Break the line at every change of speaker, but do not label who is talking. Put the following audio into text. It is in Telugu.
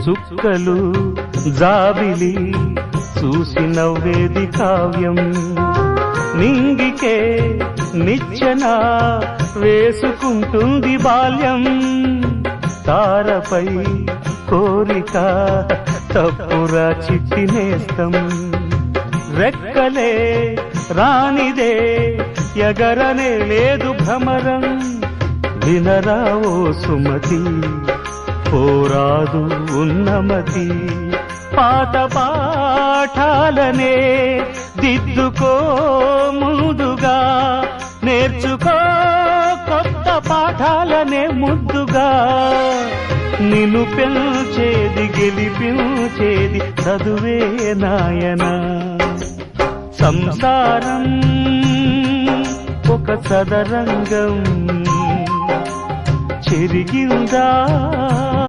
చుక్కలు జాబిలి చూసి నవ్వేది కావ్యం నింగికే నిచ్చెన వేసుకుంటుంది బాల్యం తారపై కోరిక తప్పురా చిట్టి నేస్తం రెక్కలే రానిదే ఎగరనే లేదు భ్రమరం వినరా ఓ సుమతి పోరాదు ఉన్నమతి పాత పాఠాలనే దిద్దుకో ముందుగా నేర్చుకో కొత్త పాఠాలనే ముద్దుగా నిన్ను పెంచేది గెలిపించేది చదువే నాయనా సంసారం ఒక చదరంగం చెరిగిందా